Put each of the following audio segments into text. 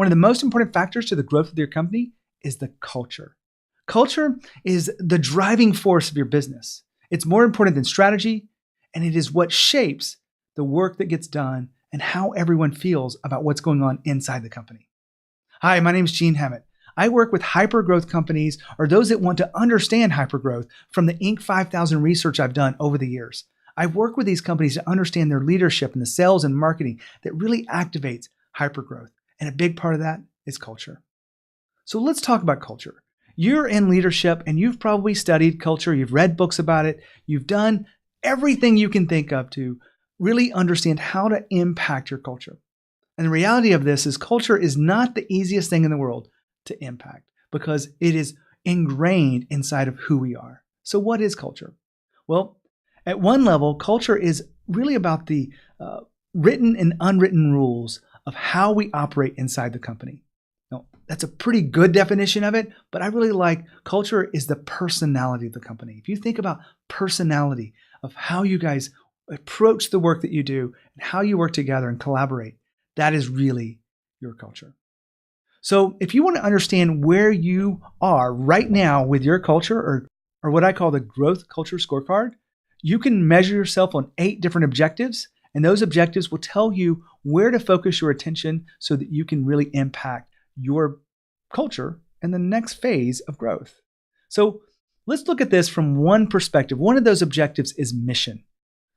One of the most important factors to the growth of your company is the culture. Culture is the driving force of your business. It's more important than strategy, and it is what shapes the work that gets done and how everyone feels about what's going on inside the company. Hi, my name is Gene Hammett. I work with hypergrowth companies or those that want to understand hypergrowth from the Inc. 5000 research I've done over the years. I work with these companies to understand their leadership and the sales and marketing that really activates hypergrowth. And a big part of that is culture. So let's talk about culture. You're in leadership and you've probably studied culture. You've read books about it. You've done everything you can think of to really understand how to impact your culture. And the reality of this is culture is not the easiest thing in the world to impact because it is ingrained inside of who we are. So what is culture? Well, at one level, culture is really about the written and unwritten rules of how we operate inside the company. Now, that's a pretty good definition of it, but I really like culture is the personality of the company. If you think about personality of how you guys approach the work that you do and how you work together and collaborate, that is really your culture. So if you want to understand where you are right now with your culture or what I call the Growth Culture Scorecard, you can measure yourself on 8 different objectives, and those objectives will tell you where to focus your attention so that you can really impact your culture in the next phase of growth. So let's look at this from one perspective. One of those objectives is mission.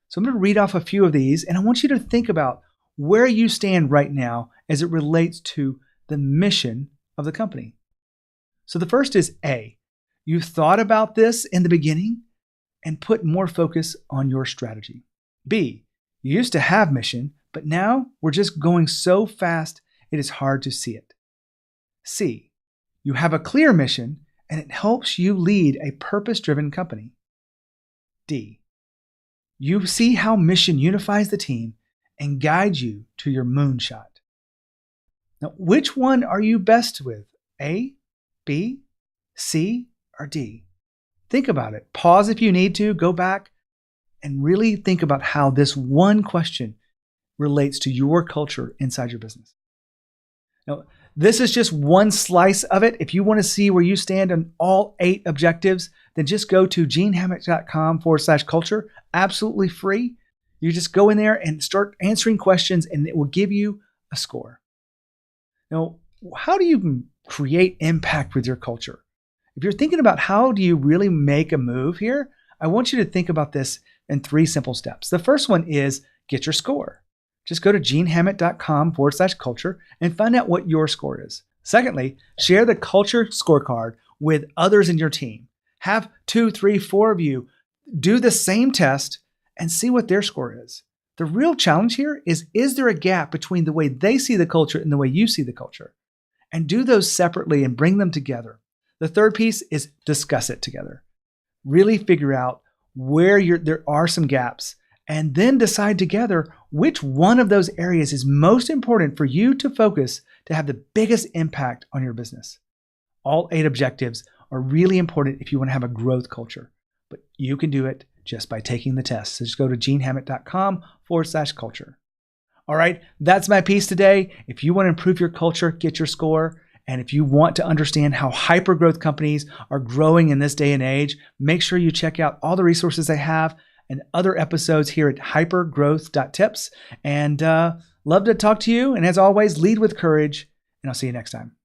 So I'm going to read off a few of these, and I want you to think about where you stand right now as it relates to the mission of the company. So the first is A. You thought about this in the beginning and put more focus on your strategy. B. You used to have mission, but now we're just going so fast it is hard to see it. C. You have a clear mission and it helps you lead a purpose-driven company. D. You see how mission unifies the team and guides you to your moonshot. Now, which one are you best with? A, B, C, or D? Think about it. Pause if you need to, go back, and really think about how this one question relates to your culture inside your business. Now, this is just one slice of it. If you want to see where you stand on all 8 objectives, then just go to genehammett.com/culture, absolutely free. You just go in there and start answering questions, and it will give you a score. Now, how do you create impact with your culture? If you're thinking about how do you really make a move here, I want you to think about this in 3 simple steps. The first one is get your score. Just go to genehammett.com/culture and find out what your score is. Secondly, share the culture scorecard with others in your team. Have 2, 3, 4 of you do the same test and see what their score is. The real challenge here is there a gap between the way they see the culture and the way you see the culture? And do those separately and bring them together. The third piece is discuss it together. Really figure out where there are some gaps and then decide together which one of those areas is most important for you to focus to have the biggest impact on your business. All 8 objectives are really important if you want to have a growth culture, but you can do it just by taking the test. So just go to genehammett.com/culture. All right, that's my piece today. If you want to improve your culture, get your score. And if you want to understand how hyper-growth companies are growing in this day and age, make sure you check out all the resources I have and other episodes here at hypergrowth.tips. And love to talk to you. And as always, lead with courage. And I'll see you next time.